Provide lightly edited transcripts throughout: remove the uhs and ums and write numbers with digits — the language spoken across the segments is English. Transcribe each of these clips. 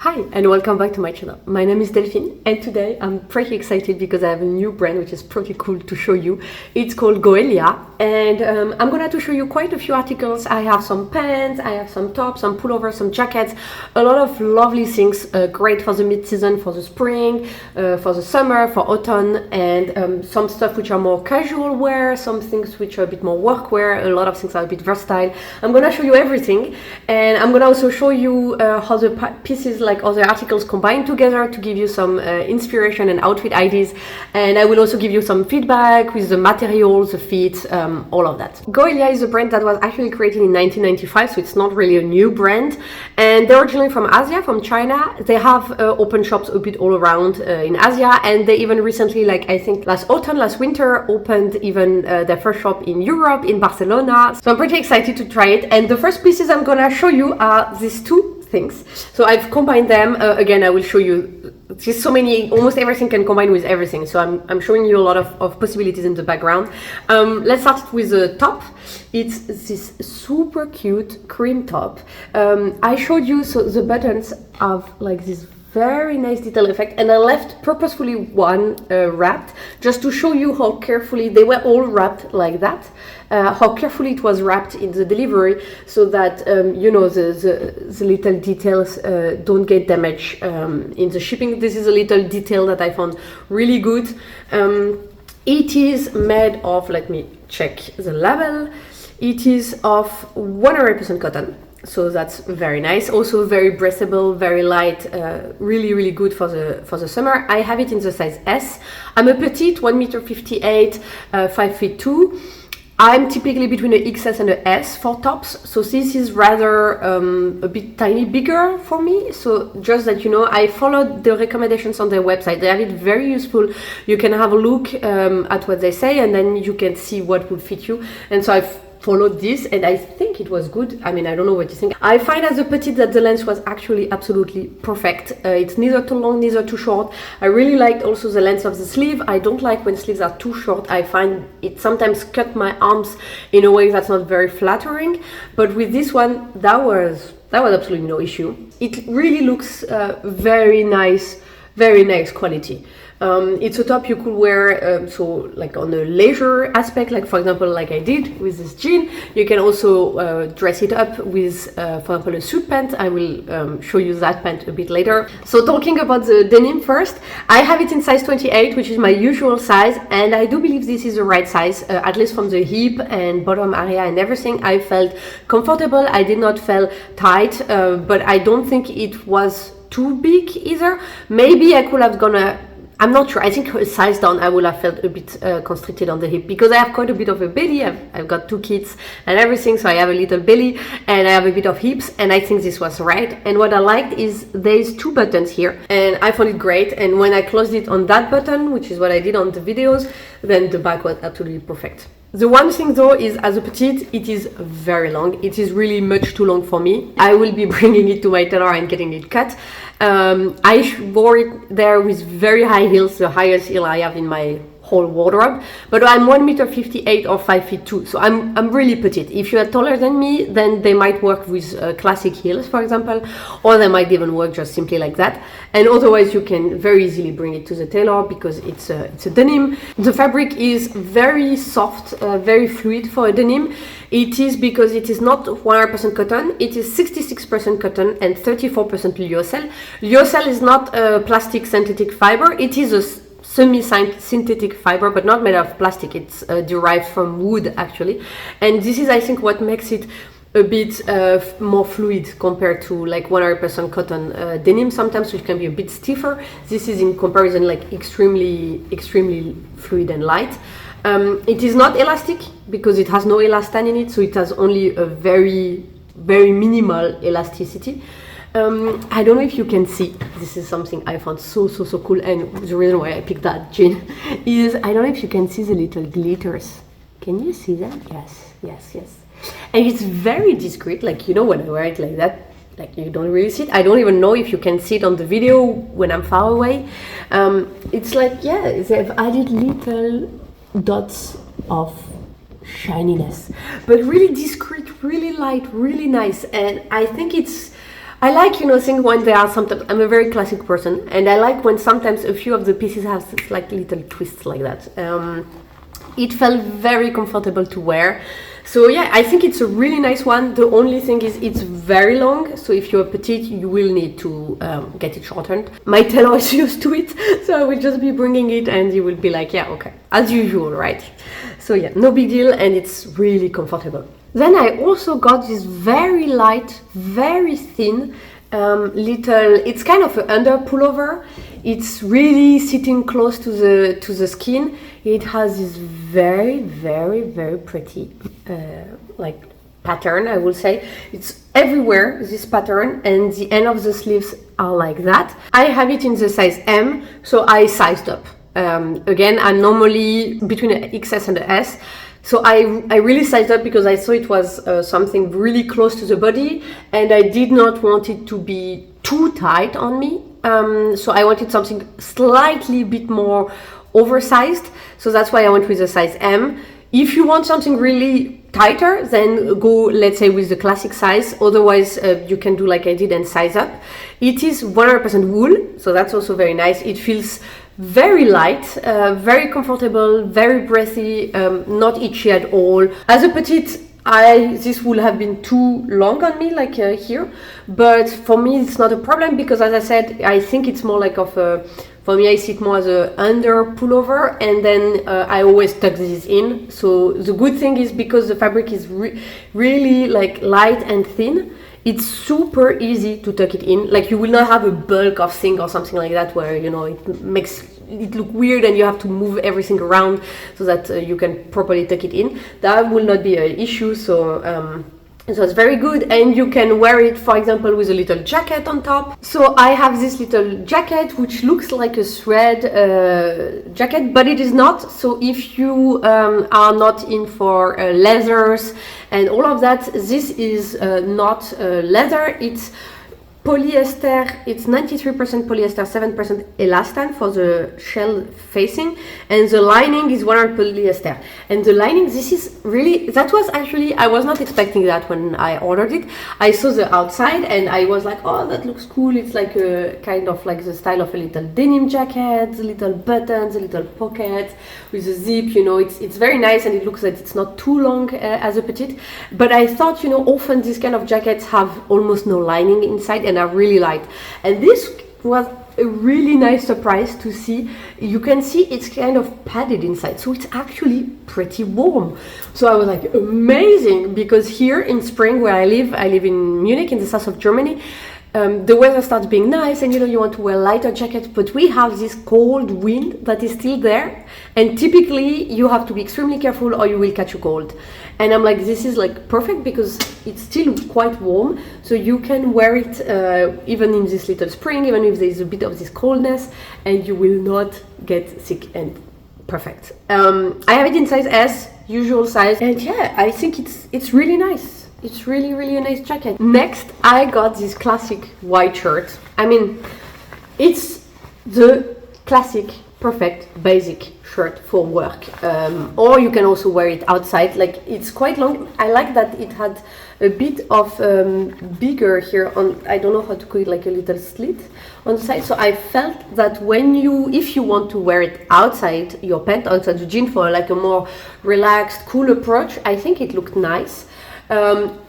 Hi and welcome back to my channel. My name is Delphine and today I'm pretty excited because I have a new brand which is pretty cool to show you. It's called Goelia and I'm gonna to show you quite a few articles. I have some pants, I have some tops, some pullovers, some jackets, a lot of lovely things, great for the mid-season, for the spring, for the summer, for autumn, and some stuff which are more casual wear, some things which are a bit more work wear, a lot of things are a bit versatile. I'm gonna show you everything and I'm gonna also show you how the pieces like other articles combined together to give you some inspiration and outfit ideas, and I will also give you some feedback with the materials, the fit, all of that. Goelia is a brand that was actually created in 1995, so it's not really a new brand, and they're originally from Asia, from China. They have open shops a bit all around in Asia, and they even recently, like I think last autumn, last winter, opened even their first shop in Europe, in Barcelona. So I'm pretty excited to try it, and the first pieces I'm gonna show you are these two things. So I've combined them. Again, I will show you, there's so many, almost everything can combine with everything. So I'm showing you a lot of possibilities in the background. Let's start with the top. It's this super cute cream top. I showed you, so the buttons have like this very nice detail effect, and I left purposefully one wrapped just to show you how carefully they were all wrapped like that, how carefully it was wrapped in the delivery, so that you know, the little details don't get damaged in the shipping. This is a little detail that I found really good. It is made of, let me check the label, it is of 100% cotton. So that's very nice. Also very breathable, very light, really good for the summer. I have it in the size S. I'm a petite, 1m58, 5'2". I'm typically between a XS and a S for tops, so this is rather a bit tiny bigger for me. So just that you know, I followed the recommendations on their website. They have it very useful. You can have a look at what they say, and then you can see what would fit you. And so I've followed this and I think it was good. I mean, I don't know what you think. I find as a petite that the length was actually absolutely perfect. It's neither too long, neither too short. I really liked also the length of the sleeve. I don't like when sleeves are too short. I find it sometimes cut my arms in a way that's not very flattering, but with this one that was absolutely no issue. It really looks very nice quality. It's a top you could wear, so like on a leisure aspect, like for example, like I did with this jean. You can also dress it up with, for example, a suit pant. I will show you that pant a bit later. So talking about the denim first, I have it in size 28, which is my usual size, and I do believe this is the right size, at least from the hip and bottom area and everything. I felt comfortable. I did not feel tight, but I don't think it was too big either. Maybe I could have gone I'm not sure. I think a size down I would have felt a bit constricted on the hip, because I have quite a bit of a belly. I've got 2 kids and everything, so I have a little belly and I have a bit of hips, and I think this was right. And what I liked is there's 2 buttons here, and I found it great. And when I closed it on that button, which is what I did on the videos, then the back was absolutely perfect. The one thing though is, as a petite, it is very long. It is really much too long for me. I will be bringing it to my tailor and getting it cut. I wore it there with very high heels, the highest heel I have in my whole wardrobe, but I'm 1m58 or 5'2", so I'm really petite. If you are taller than me, then they might work with classic heels, for example, or they might even work just simply like that. And otherwise you can very easily bring it to the tailor, because it's a denim. The fabric is very soft, very fluid for a denim. It is because it is not 100% cotton. It is 66% cotton and 34% lyocell. Lyocell is not a plastic synthetic fiber. It is a semi-synthetic fiber, but not made of plastic. It's derived from wood actually, and this is, I think, what makes it a bit more fluid compared to like 100% cotton denim sometimes, which can be a bit stiffer. This is in comparison like extremely fluid and light. It is not elastic because it has no elastane in it, so it has only a very minimal elasticity. I don't know if you can see, this is something I found so cool, and the reason why I picked that jean is, I don't know if you can see the little glitters. Can you see that? Yes. And it's very discreet, like, you know, when I wear it like that, like you don't really see it. I don't even know if you can see it on the video when I'm far away. It's like, yeah, they've added little dots of shininess, but really discreet, really light, really nice. And I think it's I like, you know, things when they are sometimes, I'm a very classic person, and I like when sometimes a few of the pieces have like little twists like that. It felt very comfortable to wear. So yeah, I think it's a really nice one. The only thing is it's very long, so if you're petite, you will need to get it shortened. My tailor is used to it, so I will just be bringing it and he will be like, yeah, okay, as usual, right? So yeah, no big deal, and it's really comfortable. Then I also got this very light, very thin little, it's kind of an under pullover. It's really sitting close to the skin. It has this very, very, very pretty like pattern, I will say. It's everywhere, this pattern, and the end of the sleeves are like that. I have it in the size M, so I sized up. Again, I'm normally between an XS and an S. So I really sized up because I saw it was something really close to the body, and I did not want it to be too tight on me. So I wanted something slightly bit more oversized. So that's why I went with a size M. If you want something really tighter, then go, let's say, with the classic size. Otherwise, you can do like I did and size up. It is 100% wool, so that's also very nice. It feels very light, very comfortable, very breathy, not itchy at all. As a petite, this would have been too long on me, like here, but for me it's not a problem because, as I said, I think it's more like of a, for me I see it more as a under pullover, and then I always tuck this in. So the good thing is, because the fabric is really like light and thin, it's super easy to tuck it in. Like, you will not have a bulk of thing or something like that where, you know, it makes it look weird and you have to move everything around so that you can properly tuck it in. That will not be an issue. So it's very good, and you can wear it, for example, with a little jacket on top. So I have this little jacket which looks like a suede jacket, but it is not. So if you are not in for leathers and all of that, this is not leather. It's polyester. It's 93% polyester, 7% elastan for the shell facing, and the lining is 100% polyester. And the lining, this is really, that was actually, I was not expecting that when I ordered it. I saw the outside and I was like, oh, that looks cool. It's like a kind of like the style of a little denim jacket, the little buttons, a little pocket with a zip, you know. It's very nice, and it looks like it's not too long as a petite. But I thought, you know, often these kind of jackets have almost no lining inside and are really light, and this was a really nice surprise to see. You can see it's kind of padded inside, so it's actually pretty warm. So I was like, amazing, because here in spring where I live in Munich, in the south of Germany, the weather starts being nice, and you know, you want to wear lighter jackets, but we have this cold wind that is still there, and typically you have to be extremely careful or you will catch a cold. And I'm like, this is like perfect because it's still quite warm, so you can wear it even in this little spring, even if there is a bit of this coldness, and you will not get sick. And perfect. I have it in size S, usual size, and yeah, I think it's really nice. It's really, really a nice jacket. Next, I got this classic white shirt. I mean, it's the classic, perfect, basic shirt for work. Or you can also wear it outside. Like, it's quite long. I like that it had a bit of bigger here on, I don't know how to call it, like a little slit on the side. So I felt that if you want to wear it outside your pant, outside the jean, for like a more relaxed, cool approach, I think it looked nice.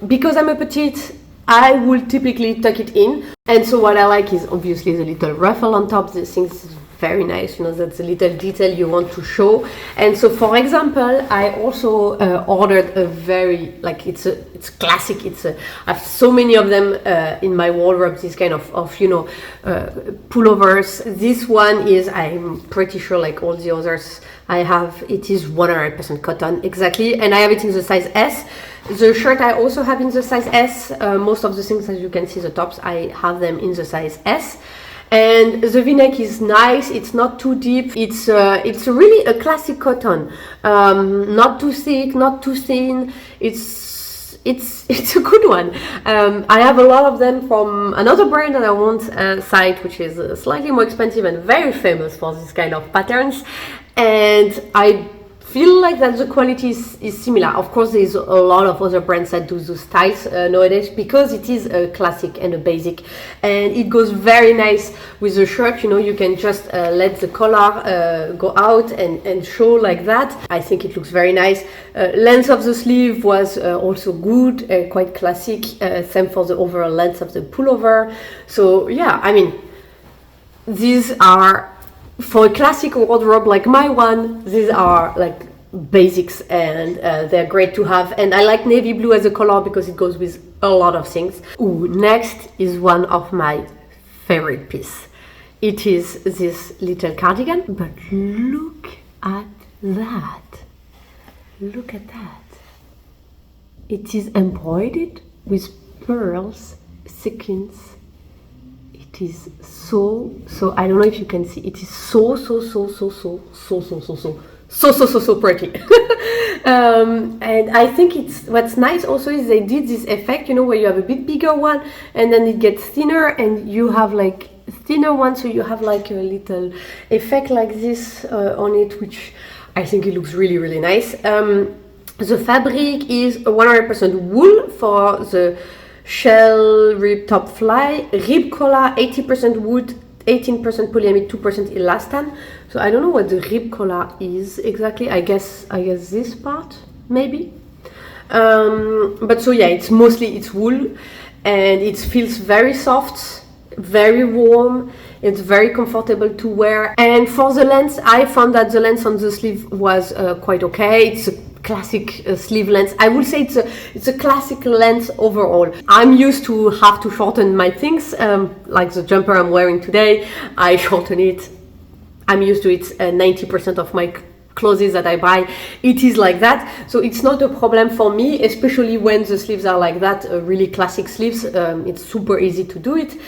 Because I'm a petite, I will typically tuck it in, and so what I like is obviously the little ruffle on top. This thing is very nice, you know, that's a little detail you want to show. And so, for example, I also ordered a very, like, it's classic. I have so many of them in my wardrobe, this kind of you know, pullovers. This one is, I'm pretty sure, like all the others I have, it is 100% cotton, exactly, and I have it in the size S. The shirt I also have in the size S. Most of the things, as you can see, the tops, I have them in the size S. And the v-neck is nice. It's not too deep. It's really a classic cotton. Not too thick, not too thin. It's a good one. I have a lot of them from another brand that I won't cite, which is slightly more expensive and very famous for this kind of patterns. And I feel like that the quality is similar. Of course, there's a lot of other brands that do those styles nowadays, because it is a classic and a basic, and it goes very nice with the shirt. You know, you can just let the collar go out and show like that. I think it looks very nice. Length of the sleeve was also good, quite classic. Same for the overall length of the pullover. So yeah, I mean, these are, for a classic wardrobe like my one, these are like basics, and they're great to have. And I like navy blue as a color because it goes with a lot of things. Ooh, next is one of my favorite piece. It is this little cardigan, but look at that. Look at that. It is embroidered with pearls, sequins. It is so I don't know if you can see, it is so pretty. And I think it's, what's nice also is they did this effect, you know, where you have a bit bigger one and then it gets thinner, and you have like thinner one, so you have like a little effect like this on it, which I think it looks really, really nice. The fabric is 100% wool for the shell rib top fly, rib collar 80% wood, 18% polyamide, 2% elastan. So I don't know what the rib collar is exactly. I guess this part maybe. But so yeah, it's wool, and it feels very soft, very warm. It's very comfortable to wear. And for the length, I found that the length on the sleeve was quite okay. It's a classic sleeve length. I would say it's a classic length overall. I'm used to have to shorten my things, like the jumper I'm wearing today. I shorten it. I'm used to it. 90% of my clothes that I buy, it is like that. So it's not a problem for me, especially when the sleeves are like that, really classic sleeves. It's super easy to do it.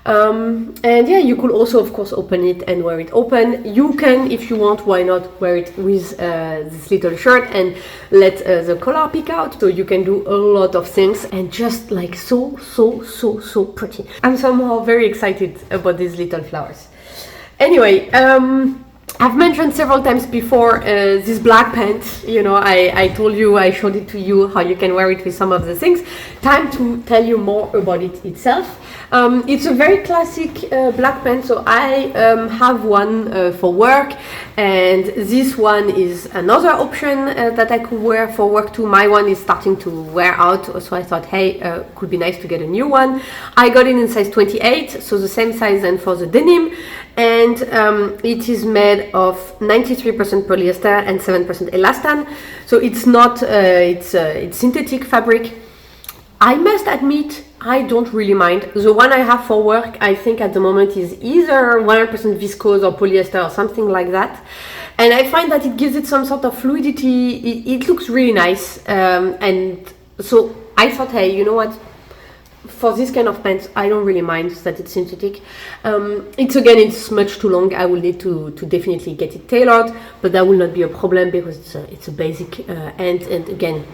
And yeah, you could also of course open it and wear it open. You can, if you want, why not wear it with this little shirt and let the collar peek out. So you can do a lot of things, and just like so pretty. I'm somehow very excited about these little flowers. Anyway, I've mentioned several times before this black pant. You know, I told you, I showed it to you how you can wear it with some of the things. Time to tell you more about it itself. It's a very classic black pant, so I have one for work, and this one is another option that I could wear for work too. My one is starting to wear out, so I thought, hey, could be nice to get a new one. I got it in size 28, so the same size then for the denim, and it is made of 93% polyester and 7% elastan, so it's not, it's synthetic fabric. I must admit, I don't really mind. The one I have for work, I think at the moment is either 100% viscose or polyester or something like that. And I find that it gives it some sort of fluidity. It looks really nice. And so I thought, hey, you know what? For this kind of pants, I don't really mind that it's synthetic. It's much too long. I will need to definitely get it tailored, but that will not be a problem because it's a basic and again,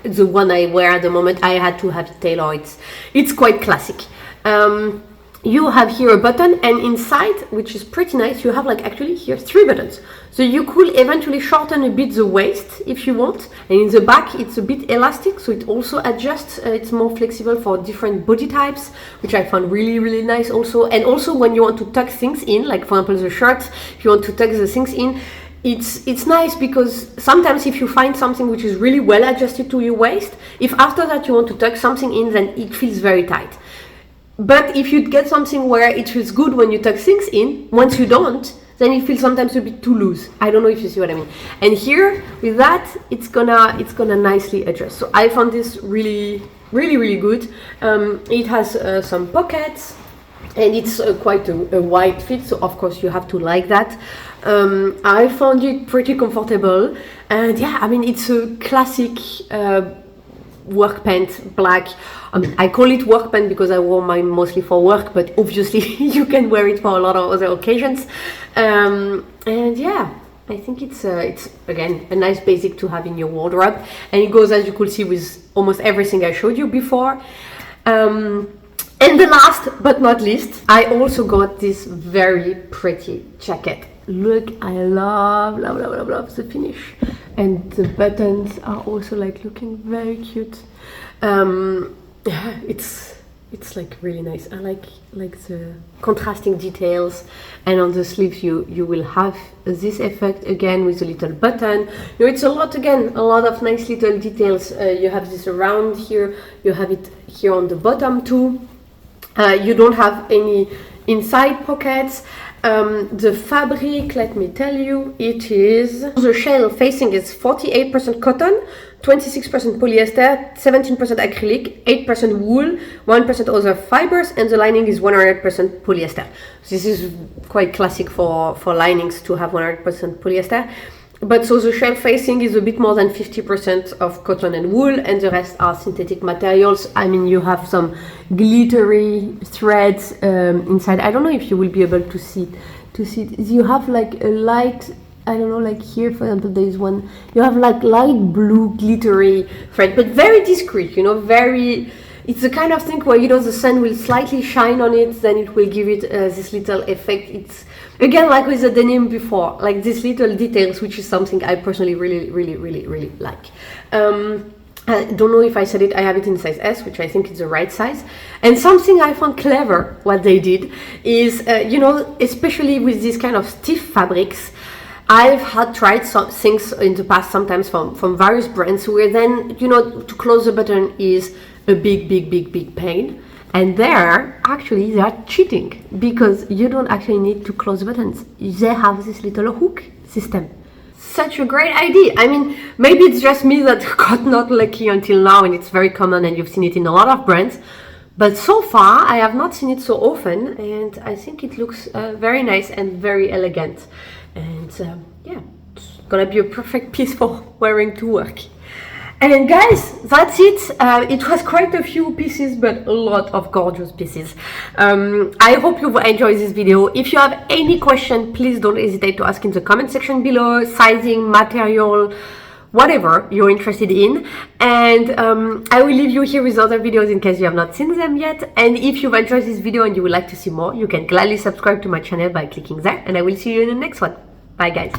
the one I wear at the moment, I had to have it tailored. It's quite classic. You have here a button, and inside, which is pretty nice, you have like actually here 3 buttons. So you could eventually shorten a bit the waist if you want. And in the back, it's a bit elastic, so it also adjusts. It's more flexible for different body types, which I found really, really nice also. And also when you want to tuck things in, like for example the shirt, if you want to tuck the things in, it's nice because sometimes if you find something which is really well adjusted to your waist, if after that you want to tuck something in, then it feels very tight. But if you get something where it feels good when you tuck things in, once you don't, then it feels sometimes a bit too loose. I don't know if you see what I mean. And here with that, it's gonna nicely adjust. So I found this really, really, really good. It has some pockets, and it's quite a wide fit, so of course you have to like that. I found it pretty comfortable, and yeah, I mean, it's a classic work pant, black. I mean, I call it work pant because I wore mine mostly for work, but obviously you can wear it for a lot of other occasions. And yeah, I think it's again a nice basic to have in your wardrobe, and it goes, as you could see, with almost everything I showed you before. And the last but not least, I also got this very pretty jacket. Look, I love the finish. and the buttons are also like looking very cute. Yeah, it's like really nice. I like the contrasting details, and on the sleeves you will have this effect again with a little button. You know, it's a lot of nice little details. You have this around here, you have it here on the bottom too. You don't have any inside pockets. The fabric, let me tell you, it is, the shell facing is 48% cotton, 26% polyester, 17% acrylic, 8% wool, 1% other fibers, and the lining is 100% polyester. This is quite classic for linings to have 100% polyester. But so the shell facing is a bit more than 50% of cotton and wool, and the rest are synthetic materials. I mean, you have some glittery threads inside. I don't know if you will be able to see you have like a light, I don't know, like here for example there is one, you have like light blue glittery thread, but very discreet, you know, very, it's the kind of thing where, you know, the sun will slightly shine on it, then it will give it this little effect. It's again like with the denim before, like these little details, which is something I personally really like. I don't know if I said it, I have it in size S, which I think is the right size. And something I found clever, what they did, is, you know, especially with these kind of stiff fabrics, I've had tried some things in the past, sometimes from various brands, where then, you know, to close the button is a big pain. And there, actually, they are cheating, because you don't actually need to close the buttons. They have this little hook system. Such a great idea. I mean, maybe it's just me that got not lucky until now, and it's very common and you've seen it in a lot of brands. But so far, I have not seen it so often, and I think it looks very nice and very elegant. And yeah, it's gonna be a perfect piece for wearing to work. And guys, that's it. It was quite a few pieces, but a lot of gorgeous pieces. I hope you enjoyed this video. If you have any question, please don't hesitate to ask in the comment section below. Sizing, material, whatever you're interested in. And I will leave you here with other videos in case you have not seen them yet. And if you've enjoyed this video and you would like to see more, you can gladly subscribe to my channel by clicking there. And I will see you in the next one. Bye guys.